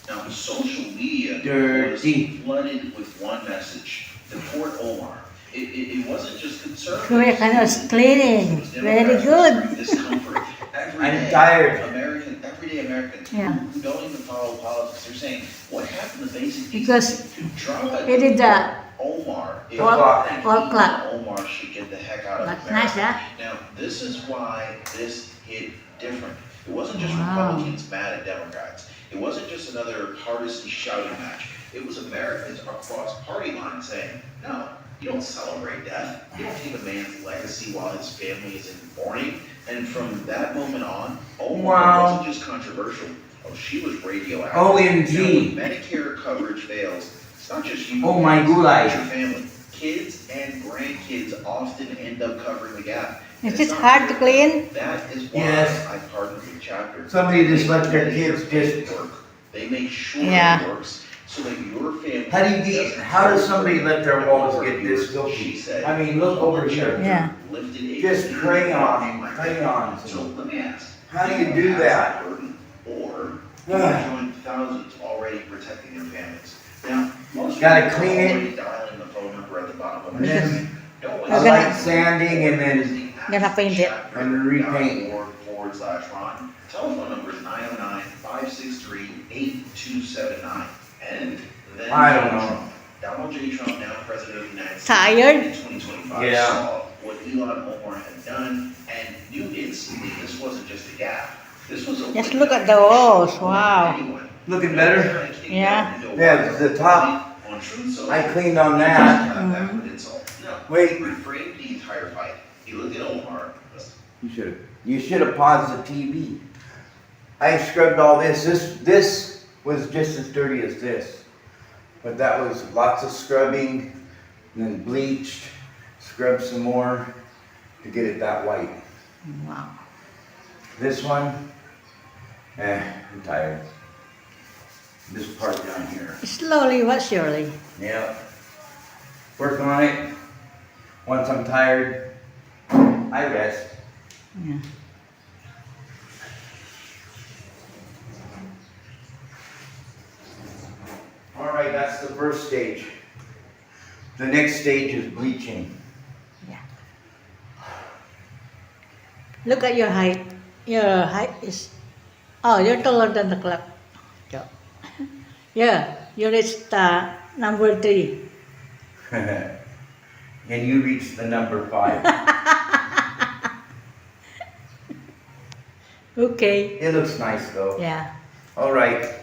Now, social media was Dirty. flooded with one message: deport Omar. It wasn't just conservatives. Kuya Kano is cleaning. It was Very Democrats good. whispering discomfort. I'm tired. Everyday Americans Yeah. who don't even follow politics, they're saying, what happened to basic Because decency? Drama he did the Omar. If All- anything, all clap. Omar should get the heck out of That's America. nice, huh? Now, this is why this hit different. It wasn't just Wow. Republicans mad at Democrats. It wasn't just another partisan shouting match. It was Americans across party lines saying, no, you don't celebrate death. You don't take a man's legacy while his family is in mourning. And from that moment on, Omar Wow. wasn't just controversial. Oh, she was radioactive. OMG. Now, when Medicare coverage fails, it's not just you. Oh my It's gulay. your family. Kids and grandkids often end up covering the gap. And Is it's it not hard to fair. clean? That is why Yes. I partnered with Chapter. Somebody just They let their make kids Medicare just- work. They make sure Yeah. it works so that your family. How do you get? doesn't How does somebody suffer. let their walls get this She filthy? said, I mean, look over here. Yeah. lifted a Just huge crayons, burden. crayons. So let me ask. How do you you do have that? burden, or do you join thousands already protecting their families? Now, most Gotta people clean are it. already dialing the phone number at the bottom of And the then screen. Don't waste I gonna- like sanding and then Gonna paint it. And repaint. /Ron. Telephone number is 909-563-8279. And then I don't know. Donald J. Trump, now President of the United States. Tired? In 2025 Yeah. saw what Elon Omar had done and knew instantly this wasn't just a gap. This was a Just look at the walls. Wow. Anyone. Looking better? Yeah. Yeah, the top. On Truth Social, I cleaned on he that. just got back with insult. No, Wait. he reframed the entire fight. He looked at Omar. You should have paused the TV. I scrubbed all this. This was just as dirty as this, but that was lots of scrubbing, and then bleached, scrubbed some more to get it that white. Wow. This one, I'm tired. This part down here. Slowly but surely. Yeah. Working on it. Once I'm tired, I rest. Yeah. All right, that's the first stage. The next stage is bleaching. Yeah. Look at your height. Your height is. Oh, you're taller than the clock. Joe. Yeah, you reached number 3. And you reach the number 5. Okay. It looks nice though. Yeah. All right.